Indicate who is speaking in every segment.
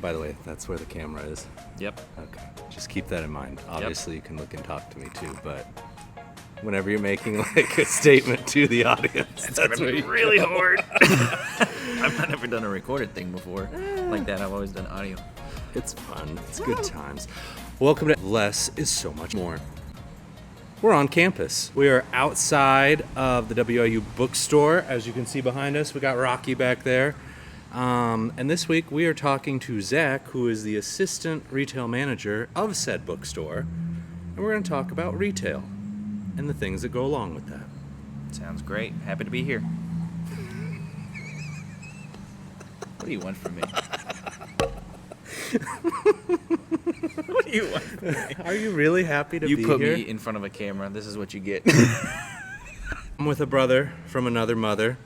Speaker 1: By the way, that's where the camera is.
Speaker 2: Yep.
Speaker 1: Okay. Just keep that in mind. Obviously, You can look and talk to me too, but whenever you're making like a statement to the audience,
Speaker 2: That's gonna be really hard. I've never done a recorded thing before like that. I've always done audio.
Speaker 1: It's fun. It's good times. Welcome to Less is So Much More. We're on campus. We are outside of the WIU Bookstore. As you can see behind us, we got Rocky back there. And this week we are talking to Zach, who is the assistant retail manager of said bookstore. And we're going to talk about retail and the things that go along with that.
Speaker 2: Sounds great. Happy to be here. What do you want from me? What do you want from me?
Speaker 1: Are you really happy to be here?
Speaker 2: You put me in front of a camera. This is what you get.
Speaker 1: I'm with a brother from another mother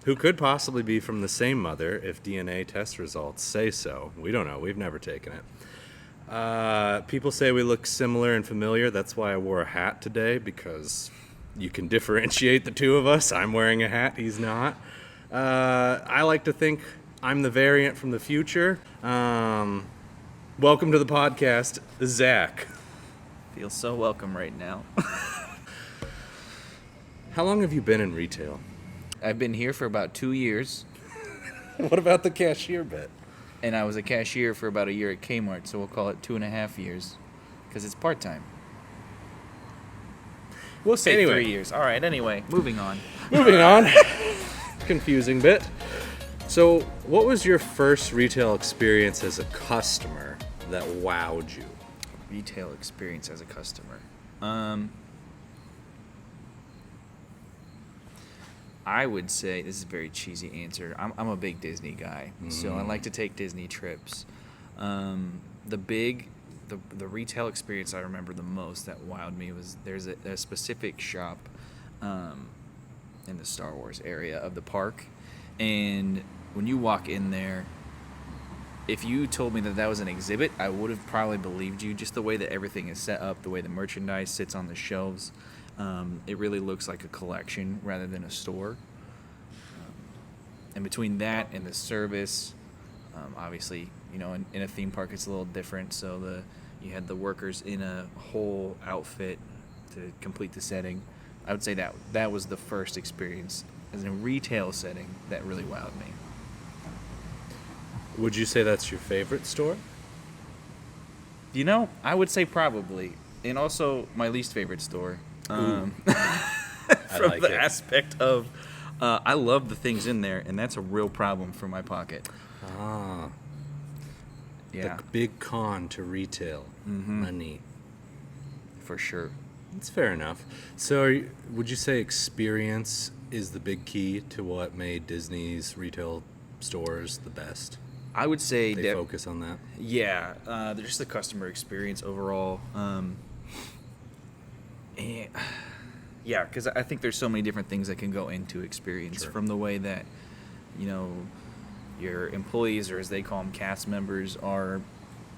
Speaker 1: who could possibly be from the same mother if DNA test results say so. We don't know. We've never taken it. People say we look similar and familiar. That's why I wore a hat today, because you can differentiate the two of us. I'm wearing a hat. He's not. I like to think I'm the variant from the future. Welcome to the podcast, Zach.
Speaker 2: Feel so welcome right now.
Speaker 1: How long have you been in retail?
Speaker 2: I've been here for about 2 years.
Speaker 1: What about the cashier bit?
Speaker 2: And I was a cashier for about a year at Kmart, so we'll call it 2.5 years, because it's part-time. We'll say
Speaker 1: Anyway.
Speaker 2: 3 years. All right, anyway, moving on.
Speaker 1: Moving on. Confusing bit. So, what was your first retail experience as a customer that wowed you?
Speaker 2: Retail experience as a customer. I would say, this is a very cheesy answer, I'm a big Disney guy, so I like to take Disney trips. The retail experience I remember the most that wowed me was there's a specific shop in the Star Wars area of the park, and when you walk in there, if you told me that was an exhibit, I would have probably believed you. Just the way that everything is set up, the way the merchandise sits on the shelves, it really looks like a collection rather than a store. And between that and the service, obviously, in a theme park it's a little different. So you had the workers in a whole outfit to complete the setting. I would say that was the first experience as in a retail setting that really wowed me.
Speaker 1: Would you say that's your favorite store?
Speaker 2: I would say probably, and also my least favorite store. From
Speaker 1: like
Speaker 2: the
Speaker 1: it.
Speaker 2: aspect of, I love the things in there, and that's a real problem for my pocket. Yeah,
Speaker 1: The big con to retail. Money.
Speaker 2: for sure.
Speaker 1: That's fair enough. So, would you say experience is the big key to what made Disney's retail stores the best?
Speaker 2: I would say
Speaker 1: They
Speaker 2: that.
Speaker 1: focus on that?
Speaker 2: Yeah, just the customer experience overall. Yeah, because I think there's so many different things that can go into experience,
Speaker 1: Sure.
Speaker 2: from the way that, your employees, or as they call them, cast members, are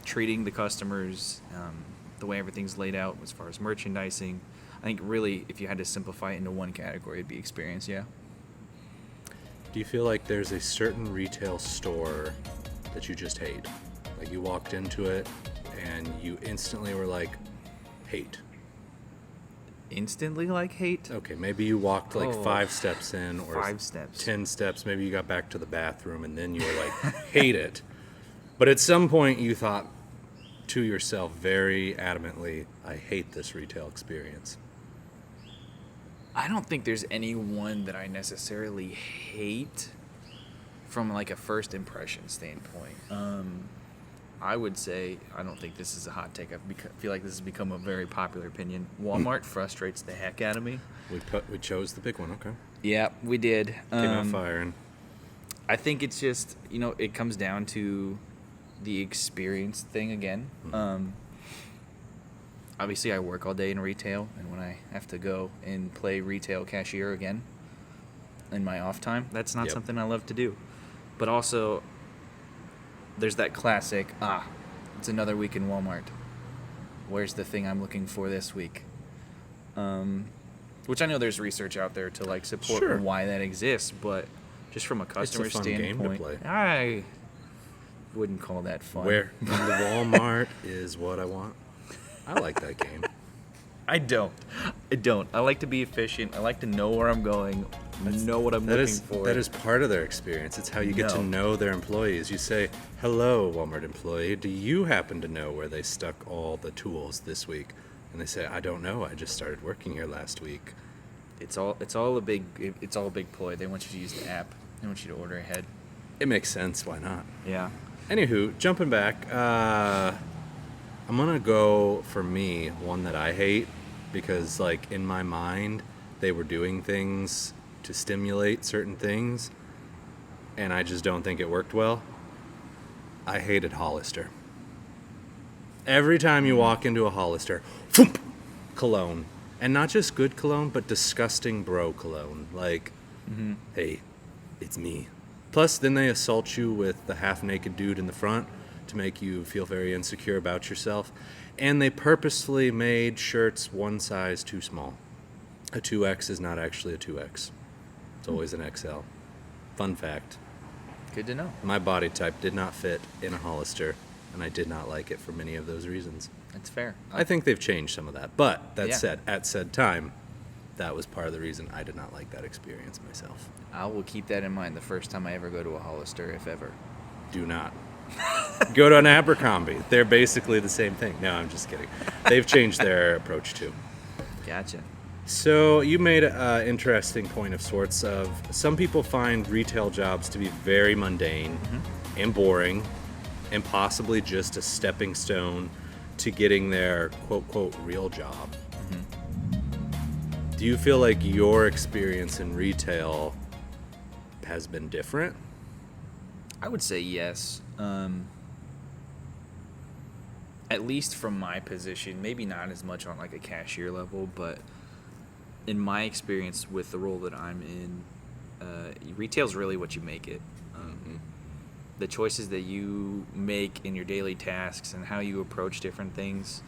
Speaker 2: treating the customers, the way everything's laid out as far as merchandising. I think really, if you had to simplify it into one category, it'd be experience, yeah.
Speaker 1: Do you feel like there's a certain retail store that you just hate? Like you walked into it and you instantly were like, hate.
Speaker 2: Instantly like hate?
Speaker 1: Okay, maybe you walked like 5 steps in or
Speaker 2: 5 steps.
Speaker 1: 10 steps. Maybe you got back to the bathroom and then you were like, hate it. But at some point you thought to yourself very adamantly, I hate this retail experience.
Speaker 2: I don't think there's any one that I necessarily hate from like a first impression standpoint. I would say, I don't think this is a hot take. Feel like this has become a very popular opinion. Walmart frustrates the heck out of me.
Speaker 1: We chose the big one, okay.
Speaker 2: Yeah, we did.
Speaker 1: Came out firing.
Speaker 2: I think it's just, it comes down to the experience thing again. Obviously, I work all day in retail, and when I have to go and play retail cashier again in my off time, that's not something I love to do. But also, there's that classic, it's another week in Walmart. Where's the thing I'm looking for this week? Which I know there's research out there to like support why that exists, but just from a customer
Speaker 1: It's a fun
Speaker 2: standpoint,
Speaker 1: game to play.
Speaker 2: wouldn't call that fun.
Speaker 1: Where the Walmart is what I want. I like that game.
Speaker 2: I don't. I like to be efficient. I like to know where I'm going, know what I'm looking for.
Speaker 1: That is part of their experience. It's how you get to know their employees. You say, hello, Walmart employee. Do you happen to know where they stuck all the tools this week? And they say, I don't know. I just started working here last week.
Speaker 2: It's all a big ploy. They want you to use the app. They want you to order ahead.
Speaker 1: It makes sense. Why not?
Speaker 2: Yeah.
Speaker 1: Anywho, jumping back, I'm going to go, for me, one that I hate because, like, in my mind, they were doing things to stimulate certain things, and I just don't think it worked well. I hated Hollister. Every time you walk into a Hollister, thump, cologne. And not just good cologne, but disgusting bro cologne. Like, hey, it's me. Plus, then they assault you with the half-naked dude in the front to make you feel very insecure about yourself. And they purposefully made shirts one size too small. A 2X is not actually a 2X. It's always an XL. Fun fact.
Speaker 2: Good to know.
Speaker 1: My body type did not fit in a Hollister, and I did not like it for many of those reasons.
Speaker 2: That's fair.
Speaker 1: I think they've changed some of that. But that
Speaker 2: Yeah.
Speaker 1: said, at said time, that was part of the reason I did not like that experience myself.
Speaker 2: I will keep that in mind the first time I ever go to a Hollister, if ever.
Speaker 1: Do not. Go to an Abercrombie. They're basically the same thing. No, I'm just kidding. They've changed their approach too.
Speaker 2: Gotcha.
Speaker 1: So you made an interesting point of sorts of some people find retail jobs to be very mundane and boring and possibly just a stepping stone to getting their quote real job. Do you feel like your experience in retail has been different?
Speaker 2: I would say yes. At least from my position, maybe not as much on like a cashier level, but in my experience with the role that I'm in, retail's really what you make it. The choices that you make in your daily tasks and how you approach different things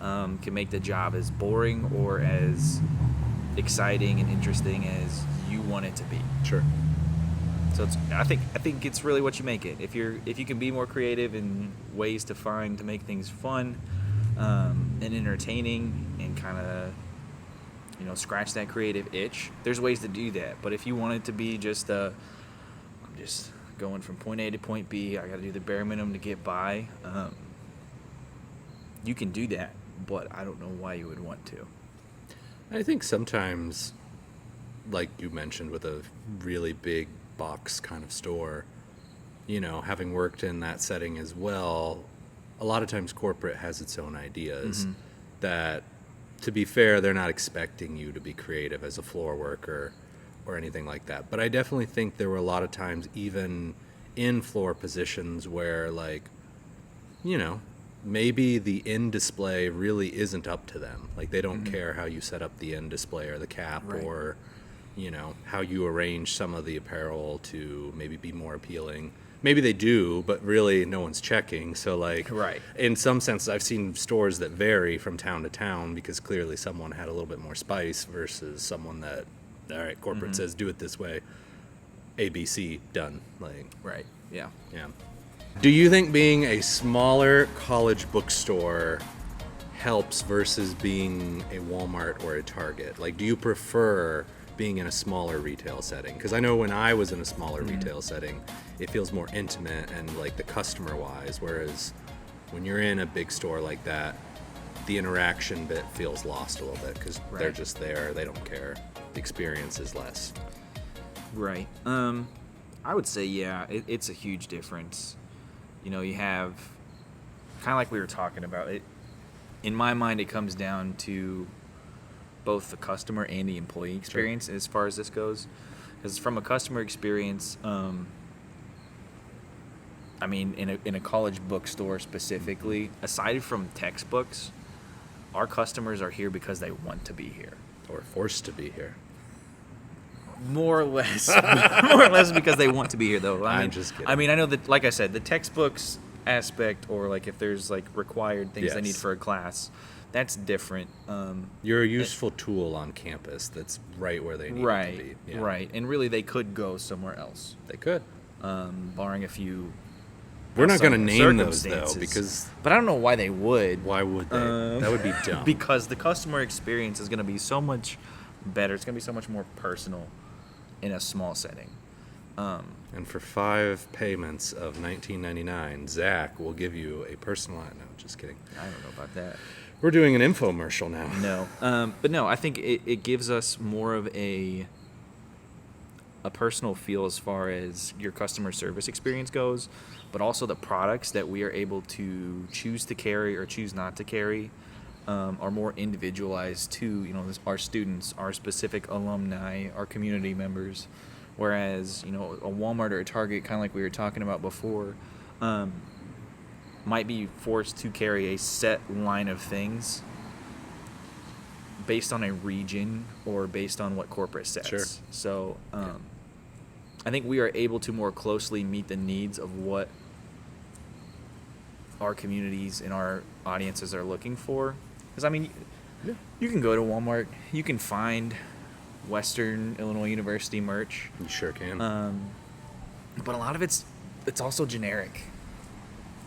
Speaker 2: can make the job as boring or as exciting and interesting as you want it to be.
Speaker 1: Sure.
Speaker 2: So I think it's really what you make it. If you can be more creative in ways to make things fun and entertaining and kind of scratch that creative itch, there's ways to do that. But if you want it to be just I'm just going from point A to point B, I got to do the bare minimum to get by. You can do that, but I don't know why you would want to.
Speaker 1: I think sometimes, like you mentioned, with a really big box kind of store, having worked in that setting as well, a lot of times corporate has its own ideas that, to be fair, they're not expecting you to be creative as a floor worker or anything like that. But I definitely think there were a lot of times, even in floor positions, where, like, maybe the end display really isn't up to them. Like, they don't care how you set up the end display or the cap or, how you arrange some of the apparel to maybe be more appealing. Maybe they do, but really no one's checking. So, like, in some sense, I've seen stores that vary from town to town because clearly someone had a little bit more spice versus someone that, all right, corporate says do it this way. ABC, done. Like,
Speaker 2: Yeah.
Speaker 1: Do you think being a smaller college bookstore helps versus being a Walmart or a Target? Like, do you prefer being in a smaller retail setting? Because I know when I was in a smaller retail setting, it feels more intimate and, like, the customer-wise, whereas when you're in a big store like that, the interaction bit feels lost a little bit because they're just there, they don't care. The experience is less.
Speaker 2: Right. I would say, yeah, it's a huge difference. You have, kind of like we were talking about, it. In my mind, it comes down to both the customer and the employee experience as far as this goes. Because from a customer experience, I mean, in a college bookstore specifically, aside from textbooks, our customers are here because they want to be here.
Speaker 1: Or forced to be here.
Speaker 2: More or less. More or less because they want to be here, though.
Speaker 1: I'm just kidding.
Speaker 2: I mean, I know that, like I said, the textbooks aspect, or like if there's like required things they need for a class, that's different.
Speaker 1: You're a useful tool on campus that's right where they need to be.
Speaker 2: Yeah. Right. And really, they could go somewhere else.
Speaker 1: They could.
Speaker 2: Barring a few
Speaker 1: We're not going to
Speaker 2: some
Speaker 1: name those, though,
Speaker 2: circumstances.
Speaker 1: because
Speaker 2: But I don't know why they would.
Speaker 1: why would they? That would be dumb.
Speaker 2: Because the customer experience is going to be so much better. It's going to be so much more personal in a small setting.
Speaker 1: And for 5 payments of $19.99, Zach will give you a personalized... No, just kidding.
Speaker 2: I don't know about that.
Speaker 1: We're doing an infomercial now.
Speaker 2: No. But no, I think it gives us more of a personal feel as far as your customer service experience goes, but also the products that we are able to choose to carry or choose not to carry are more individualized to, our students, our specific alumni, our community members. Whereas, a Walmart or a Target, kind of like we were talking about before, might be forced to carry a set line of things based on a region or based on what corporate sets.
Speaker 1: Sure.
Speaker 2: So I think we are able to more closely meet the needs of what our communities and our audiences are looking for. Because, you can go to Walmart, you can find Western Illinois University merch.
Speaker 1: You sure can.
Speaker 2: But a lot of it's also generic.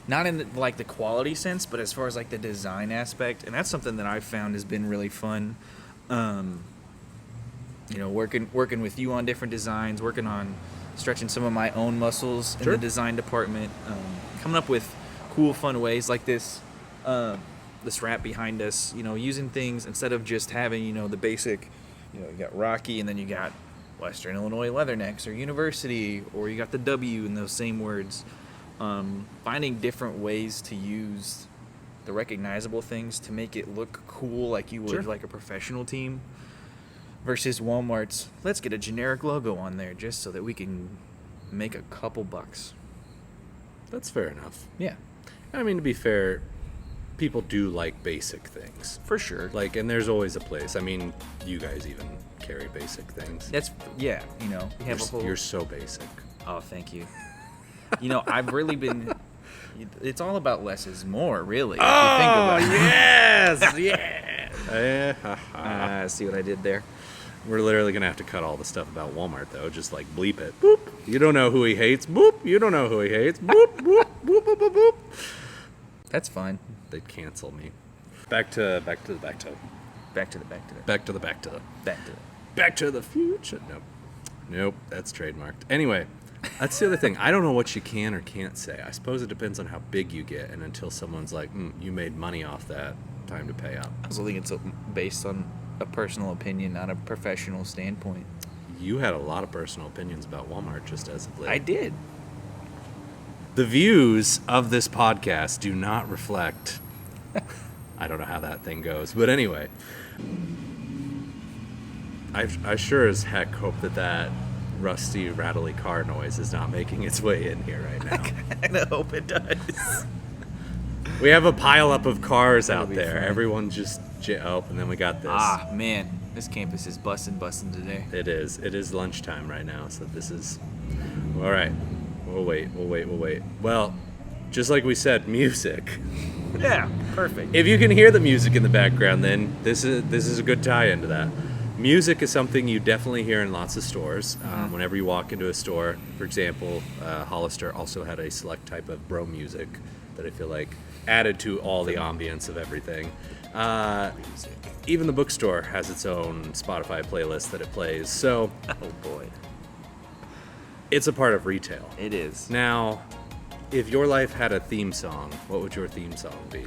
Speaker 2: Not in the quality sense, but as far as the design aspect, and that's something that I've found has been really fun. Working with you on different designs, working on stretching some of my own muscles in the design department, coming up with cool, fun ways like this wrap behind us. Using things instead of just having the basic. You got Rocky, and then you got Western Illinois Leathernecks or University, or you got the W in those same words. Finding different ways to use the recognizable things to make it look cool like you would like a professional team versus Walmart's, let's get a generic logo on there just so that we can make a couple bucks.
Speaker 1: That's fair enough.
Speaker 2: Yeah.
Speaker 1: To be fair, people do like basic things.
Speaker 2: For sure.
Speaker 1: And there's always a place. You guys even carry basic things.
Speaker 2: We have a whole...
Speaker 1: You're so basic.
Speaker 2: Oh, thank you. I've really been... It's all about less is more, really.
Speaker 1: Oh,
Speaker 2: if you think about it.
Speaker 1: Yes! Yeah.
Speaker 2: See what I did there?
Speaker 1: We're literally going to have to cut all the stuff about Walmart, though. Just, bleep it. Boop. You don't know who he hates. Boop. You don't know who he hates. Boop, boop, boop, boop, boop, boop.
Speaker 2: That's fine.
Speaker 1: They'd cancel me. Back to the future. Nope, that's trademarked. Anyway, that's the other thing. I don't know what you can or can't say. I suppose it depends on how big you get, and until someone's like, you made money off that, time to pay up.
Speaker 2: I think it's based on a personal opinion, not a professional standpoint.
Speaker 1: You had a lot of personal opinions about Walmart just as of late.
Speaker 2: I did.
Speaker 1: The views of this podcast do not reflect... I don't know how that thing goes. But anyway, I sure as heck hope that rusty, rattly car noise is not making its way in here right now.
Speaker 2: I kind of hope it does.
Speaker 1: We have a pileup of cars
Speaker 2: That'll
Speaker 1: out
Speaker 2: be
Speaker 1: there.
Speaker 2: fun.
Speaker 1: Everyone just... and then we got this.
Speaker 2: Ah, man. This campus is busting today.
Speaker 1: It is. It is lunchtime right now, so this is... All right. We'll wait. Well, just like we said, music.
Speaker 2: Yeah, perfect.
Speaker 1: If you can hear the music in the background, then this is a good tie-in to that. Music is something you definitely hear in lots of stores. Whenever you walk into a store, for example, Hollister also had a select type of bro music that I feel like added to all the ambience of everything. Even the bookstore has its own Spotify playlist that it plays. So,
Speaker 2: Oh, boy.
Speaker 1: it's a part of retail.
Speaker 2: It is.
Speaker 1: Now, if your life had a theme song, what would your theme song be?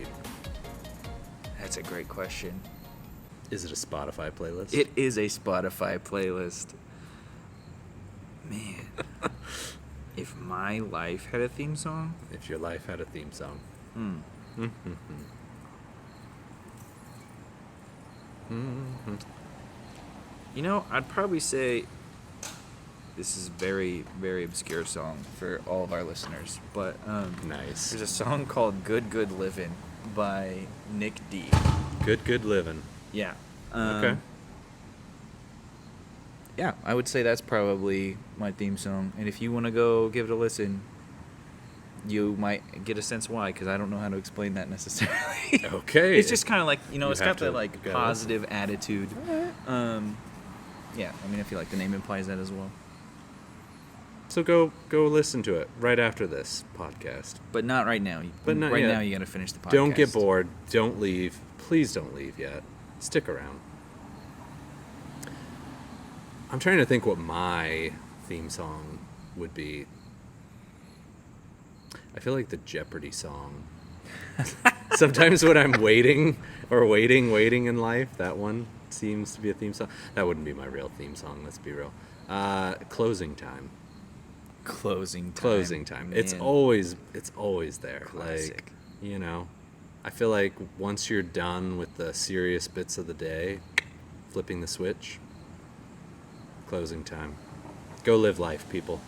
Speaker 2: That's a great question.
Speaker 1: Is it a Spotify playlist?
Speaker 2: It is a Spotify playlist. Man. If my life had a theme song?
Speaker 1: If your life had a theme song.
Speaker 2: I'd probably say this is a very, very obscure song for all of our listeners, but
Speaker 1: Nice.
Speaker 2: there's a song called Good Good Livin' by Nick D.
Speaker 1: Good living.
Speaker 2: Yeah.
Speaker 1: Okay.
Speaker 2: Yeah, I would say that's probably my theme song. And if you want to go give it a listen, you might get a sense why, because I don't know how to explain that necessarily.
Speaker 1: Okay.
Speaker 2: It's just kind of like, it's
Speaker 1: have
Speaker 2: got
Speaker 1: to
Speaker 2: that
Speaker 1: go.
Speaker 2: positive attitude. Yeah, I feel like the name implies that as well.
Speaker 1: So go listen to it right after this podcast.
Speaker 2: But not right now.
Speaker 1: But not
Speaker 2: right
Speaker 1: yet.
Speaker 2: now, you got to finish the podcast.
Speaker 1: Don't get bored. Don't leave. Please don't leave yet. Stick around. I'm trying to think what my theme song would be. I feel like the Jeopardy song. Sometimes when I'm waiting in life, that one seems to be a theme song. That wouldn't be my real theme song, let's be real. Closing time.
Speaker 2: Closing time.
Speaker 1: Man. It's always there.
Speaker 2: Classic.
Speaker 1: Like, I feel like once you're done with the serious bits of the day, flipping the switch, closing time. Go live life, people.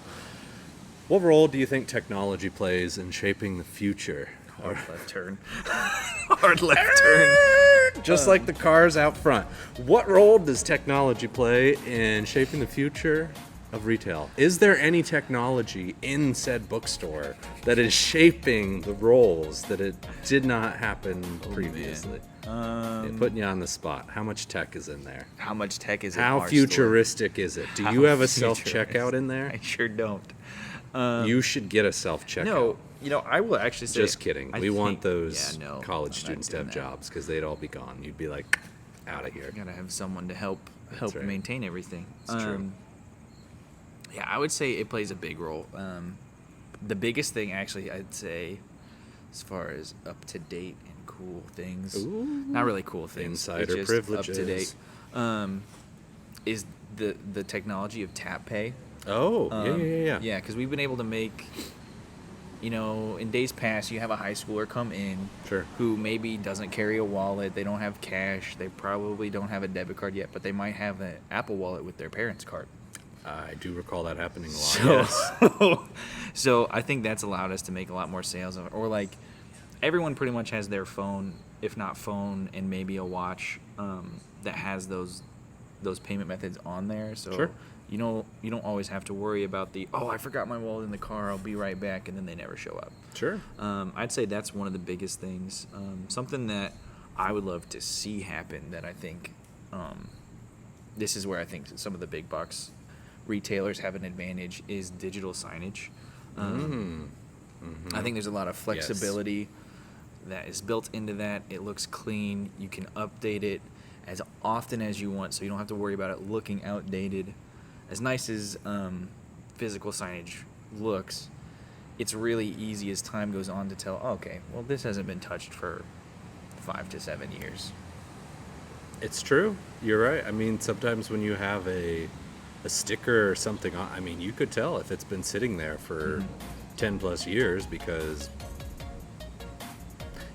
Speaker 1: What role do you think technology plays in shaping the future?
Speaker 2: Hard left turn. Hard left turn.
Speaker 1: Just like the cars out front. What role does technology play in shaping the future of retail? Is there any technology in said bookstore that is shaping the roles that it did not happen previously? Putting you on the spot. How much tech is in there?
Speaker 2: How much tech is in
Speaker 1: How
Speaker 2: our
Speaker 1: futuristic is it? Do you have a self-checkout in there?
Speaker 2: I sure don't.
Speaker 1: You should get a self-checkout.
Speaker 2: No, I will actually say...
Speaker 1: Just kidding. We want those college
Speaker 2: I'm
Speaker 1: students to
Speaker 2: not
Speaker 1: have
Speaker 2: doing that.
Speaker 1: jobs because they'd all be gone. You'd be like, out of here.
Speaker 2: You gotta have someone to help
Speaker 1: right.
Speaker 2: maintain everything.
Speaker 1: It's true.
Speaker 2: Yeah, I would say it plays a big role. The biggest thing, actually, I'd say, as far as up to date and cool things, not really cool things,
Speaker 1: Insider
Speaker 2: just
Speaker 1: privileges.
Speaker 2: up to date, is the technology of tap pay.
Speaker 1: Oh, yeah.
Speaker 2: Yeah, because we've been able to make, in days past, you have a high schooler come in
Speaker 1: Sure.
Speaker 2: who maybe doesn't carry a wallet, they don't have cash, they probably don't have a debit card yet, but they might have an Apple Wallet with their parents' card.
Speaker 1: I do recall that happening a lot.
Speaker 2: So, so I think that's allowed us to make a lot more sales. Or like, everyone pretty much has their phone, if not phone, and maybe a watch that has those payment methods on there. So
Speaker 1: Sure.
Speaker 2: you don't always have to worry about I forgot my wallet in the car, I'll be right back, and then they never show up.
Speaker 1: Sure.
Speaker 2: I'd say that's one of the biggest things. Something that I would love to see happen that I think this is where I think some of the big box retailers have an advantage is digital signage. I think there's a lot of flexibility that is built into that. It looks clean. You can update it as often as you want, so you don't have to worry about it looking outdated. As nice as physical signage looks, it's really easy as time goes on to tell, okay, well, this hasn't been touched for 5 to 7 years.
Speaker 1: It's true. You're right. I mean, sometimes when you have a sticker or something on, I mean, you could tell if it's been sitting there for 10 plus years because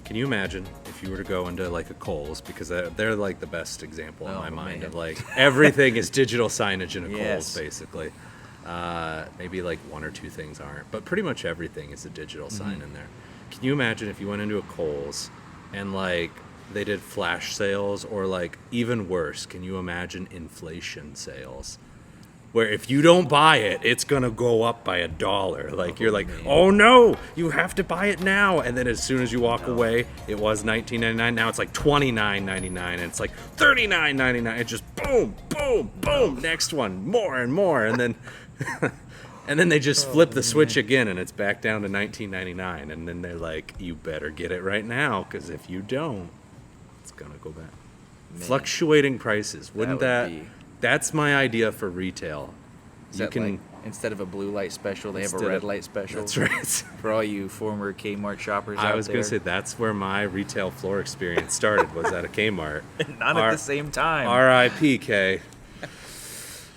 Speaker 1: can you imagine if you were to go into like a Kohl's, because they're like the best example in my mind of like everything is digital signage in a Kohl's basically. Maybe like one or two things aren't, but pretty much everything is a digital sign in there. Can you imagine if you went into a Kohl's and like they did flash sales, or like even worse, can you imagine inflation sales? Where if you don't buy it, it's going to go up by $1. Like, you're like, oh no, you have to buy it now. And then as soon as you walk away, it was $19.99. Now it's like $29.99. And it's like $39.99. It just boom, boom, boom. Next one, more and more. And then and then they just flip the switch again and it's back down to $19.99. And then they're like, you better get it right now, because if you don't, it's going to go back. Fluctuating prices. Wouldn't that That's my idea for retail.
Speaker 2: You can, like, instead of a blue light special, they have a red light special.
Speaker 1: That's right.
Speaker 2: For all you former Kmart shoppers out there.
Speaker 1: I was going to say, that's where my retail floor experience started, was at a Kmart.
Speaker 2: Not at the same time.
Speaker 1: R.I.P. K.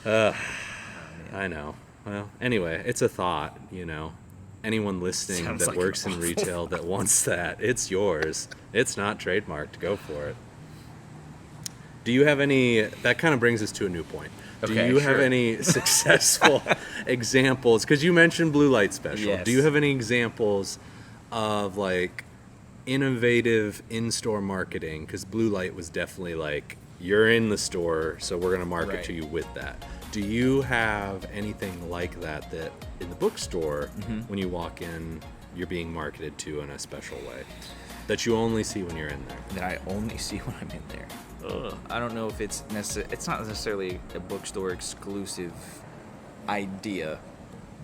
Speaker 1: I know. Well, anyway, it's a thought, Anyone listening
Speaker 2: Sounds
Speaker 1: that
Speaker 2: like
Speaker 1: works in retail that wants that, it's yours. It's not trademarked. Go for it. Do you have any, that kind of brings us to a new point. Do you have any successful examples? Because you mentioned blue light special.
Speaker 2: Yes.
Speaker 1: Do you have any examples of like innovative in-store marketing? Because blue light was definitely like, you're in the store, so we're going to market to you with that. Do you have anything like that in the bookstore, when you walk in, you're being marketed to in a special way that you only see when you're in there?
Speaker 2: That I only see when I'm in there. I don't know if it's not necessarily a bookstore exclusive idea,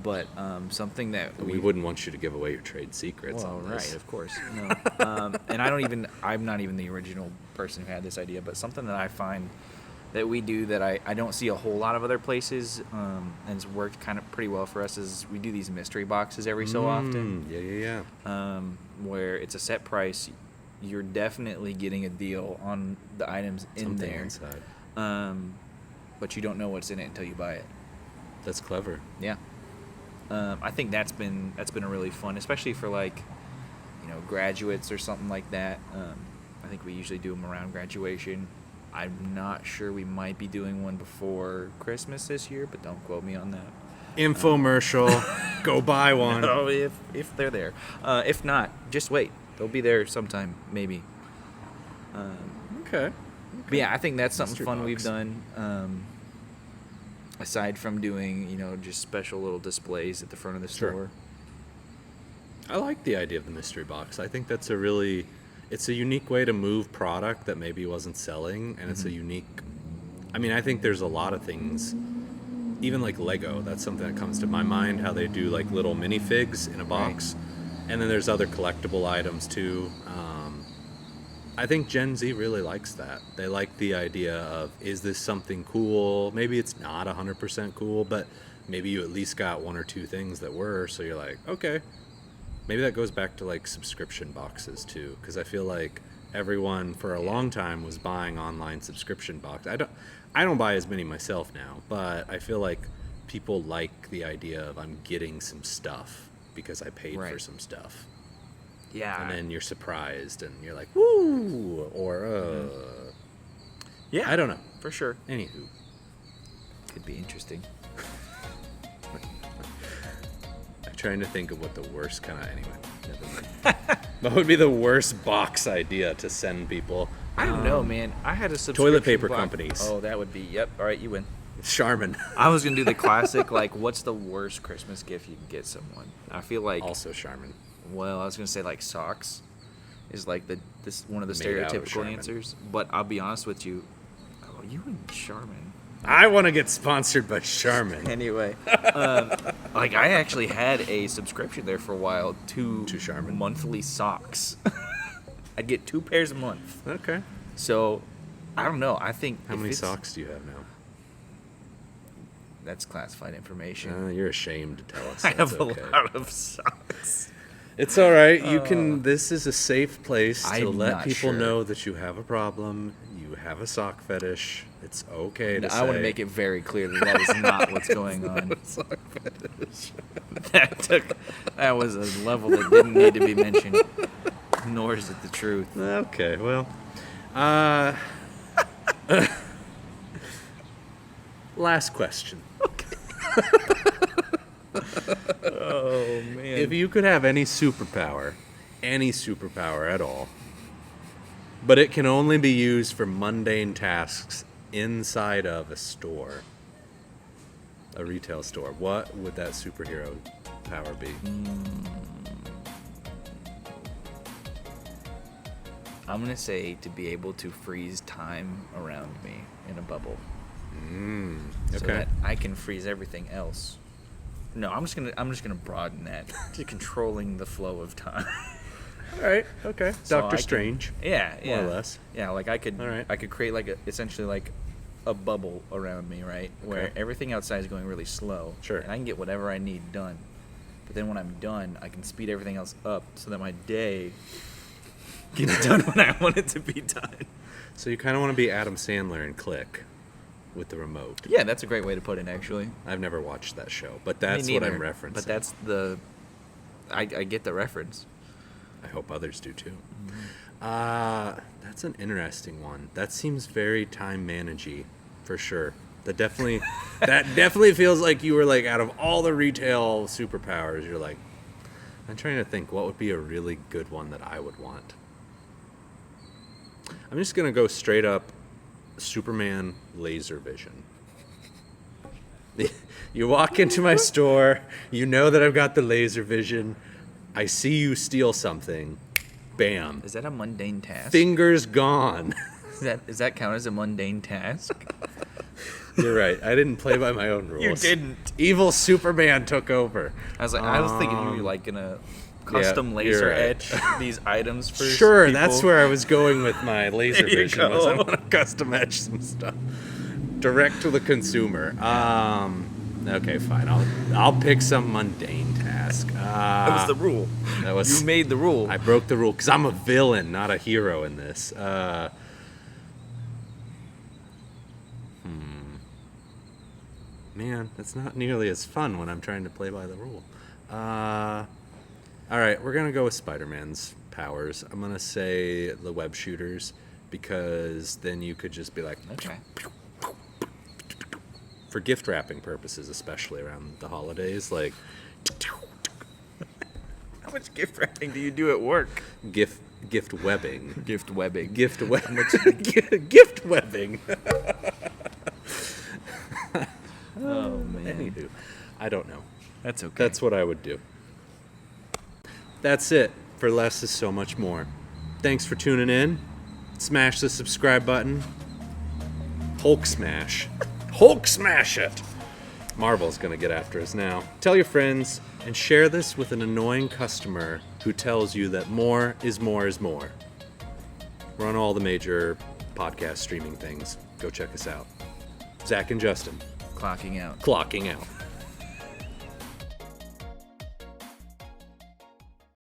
Speaker 2: But something that
Speaker 1: We wouldn't want you to give away your trade secrets
Speaker 2: well,
Speaker 1: on this.
Speaker 2: right, of course. No. And I'm not even the original person who had this idea, but something that I find that we do that I don't see a whole lot of other places, and it's worked kind of pretty well for us, is we do these mystery boxes every so often.
Speaker 1: Yeah.
Speaker 2: Where it's a set price. You're definitely getting a deal on the items in
Speaker 1: Something
Speaker 2: there.
Speaker 1: inside.
Speaker 2: But you don't know what's in it until you buy it.
Speaker 1: That's clever.
Speaker 2: Yeah. I think that's been a really fun, especially for like, graduates or something like that. I think we usually do them around graduation. I'm not sure, we might be doing one before Christmas this year, but don't quote me on that.
Speaker 1: Infomercial. Go buy one.
Speaker 2: No, if they're there. If not, just wait. They'll be there sometime, maybe.
Speaker 1: Okay.
Speaker 2: But yeah, I think that's something
Speaker 1: Mystery
Speaker 2: fun
Speaker 1: box.
Speaker 2: we've done. Aside from doing, just special little displays at the front of the
Speaker 1: Sure.
Speaker 2: store.
Speaker 1: I like the idea of the mystery box. I think that's it's a unique way to move product that maybe wasn't selling, and it's a unique, I think there's a lot of things, even like Lego, that's something that comes to my mind, how they do like little minifigs in a box, and then there's other collectible items too. I think Gen Z really likes that. They like the idea of, is this something cool? Maybe it's not 100% cool, but maybe you at least got one or two things that were, so you're like, okay. Maybe that goes back to like subscription boxes too, because I feel like everyone for a long time was buying online subscription box. I don't buy as many myself now, but I feel like people like the idea of, I'm getting some stuff because I paid for some stuff.
Speaker 2: Yeah.
Speaker 1: And then you're surprised and you're like, woo, or
Speaker 2: yeah,
Speaker 1: I don't know.
Speaker 2: for sure.
Speaker 1: Anywho,
Speaker 2: Could be interesting.
Speaker 1: I'm trying to think of what the worst kind of, anyway, never mind. What would be the worst box idea to send people?
Speaker 2: I don't know, man. I had a subscription
Speaker 1: Toilet paper
Speaker 2: box.
Speaker 1: companies.
Speaker 2: Oh, that would be, yep. All right, you win.
Speaker 1: Charmin.
Speaker 2: I was going to do the classic, like, what's the worst Christmas gift you can get someone? I feel like,
Speaker 1: Also Charmin.
Speaker 2: well, I was going to say, like, socks is, like, this one of the
Speaker 1: Made out of
Speaker 2: stereotypical
Speaker 1: Charmin.
Speaker 2: answers. But I'll be honest with you. Oh, you and Charmin.
Speaker 1: I want to get sponsored by Charmin.
Speaker 2: Anyway, like, I actually had a subscription there for a while to
Speaker 1: Charmin?
Speaker 2: monthly socks. I'd get 2 pairs a month.
Speaker 1: Okay.
Speaker 2: So, I don't know. I think
Speaker 1: How
Speaker 2: if
Speaker 1: many
Speaker 2: it's-
Speaker 1: socks do you have now?
Speaker 2: That's classified information.
Speaker 1: You're ashamed to tell us.
Speaker 2: I
Speaker 1: That's
Speaker 2: have
Speaker 1: okay.
Speaker 2: a lot of socks.
Speaker 1: It's all right. You can. This is a safe place to
Speaker 2: I'm
Speaker 1: let
Speaker 2: not
Speaker 1: people
Speaker 2: sure.
Speaker 1: know that you have a problem. You have a sock fetish. It's okay to say.
Speaker 2: I want to make it very clear that that is not what's going on.
Speaker 1: Sock fetish.
Speaker 2: That was a level that didn't need to be mentioned. Nor is it the truth.
Speaker 1: Okay. Well. Last question.
Speaker 2: Oh man!
Speaker 1: If you could have any superpower at all, but it can only be used for mundane tasks inside of a store, a retail store, what would that superhero power be?
Speaker 2: I'm gonna say to be able to freeze time around me in a bubble, so
Speaker 1: Okay.
Speaker 2: that I can freeze everything else. No, I'm just gonna broaden that to controlling the flow of time.
Speaker 1: All right. Okay.
Speaker 2: So I
Speaker 1: Doctor
Speaker 2: can-
Speaker 1: Strange.
Speaker 2: Yeah,
Speaker 1: More or less.
Speaker 2: Yeah, like I could,
Speaker 1: All right.
Speaker 2: I could create like essentially like a bubble around me, right, where
Speaker 1: Okay.
Speaker 2: everything outside is going really slow.
Speaker 1: Sure.
Speaker 2: And I can get whatever I need done. But then when I'm done, I can speed everything else up so that my day gets done when I want it to be done.
Speaker 1: So you kind of want to be Adam Sandler and Click with the remote.
Speaker 2: Yeah, that's a great way to put it, actually.
Speaker 1: I've never watched that show, but
Speaker 2: Me
Speaker 1: that's what I'm
Speaker 2: neither,
Speaker 1: referencing.
Speaker 2: But that's the, I get the reference.
Speaker 1: I hope others do too.
Speaker 2: Mm-hmm.
Speaker 1: That's an interesting one. That seems very time managey, for sure. That definitely feels like you were like, out of all the retail superpowers, you're like, I'm trying to think what would be a really good one that I would want. I'm just gonna go straight up Superman laser vision. You walk into my store, you know that I've got the laser vision. I see you steal something. Bam.
Speaker 2: Is that a mundane task?
Speaker 1: Fingers gone.
Speaker 2: Does that count as a mundane task?
Speaker 1: You're right. I didn't play by my own rules.
Speaker 2: You didn't.
Speaker 1: Evil Superman took over.
Speaker 2: I was thinking you were like gonna custom
Speaker 1: yeah,
Speaker 2: laser
Speaker 1: you're right.
Speaker 2: etch these items for
Speaker 1: Sure,
Speaker 2: people.
Speaker 1: that's where I was going with my laser
Speaker 2: There you
Speaker 1: vision. Was I
Speaker 2: go.
Speaker 1: want to custom etch some stuff direct to the consumer. Okay, fine. I'll pick some mundane task.
Speaker 2: That was the rule.
Speaker 1: That was
Speaker 2: You made the rule.
Speaker 1: I broke the rule because I'm a villain, not a hero in this. Man, it's not nearly as fun when I'm trying to play by the rule. All right, we're going to go with Spider-Man's powers. I'm going to say the web shooters because then you could just be like,
Speaker 2: Okay.
Speaker 1: for gift wrapping purposes, especially around the holidays, like
Speaker 2: How much gift wrapping do you do at work?
Speaker 1: gift webbing.
Speaker 2: Gift webbing.
Speaker 1: Gift webbing.
Speaker 2: Oh man.
Speaker 1: Anywho, I don't know.
Speaker 2: That's okay.
Speaker 1: That's what I would do. That's it for Less is So Much More. Thanks for tuning in. Smash the subscribe button. Hulk smash. Hulk smash it! Marvel's gonna get after us now. Tell your friends and share this with an annoying customer who tells you that more is more is more. We're on all the major podcast streaming things. Go check us out. Zach and Justin,
Speaker 2: Clocking out.
Speaker 1: clocking out.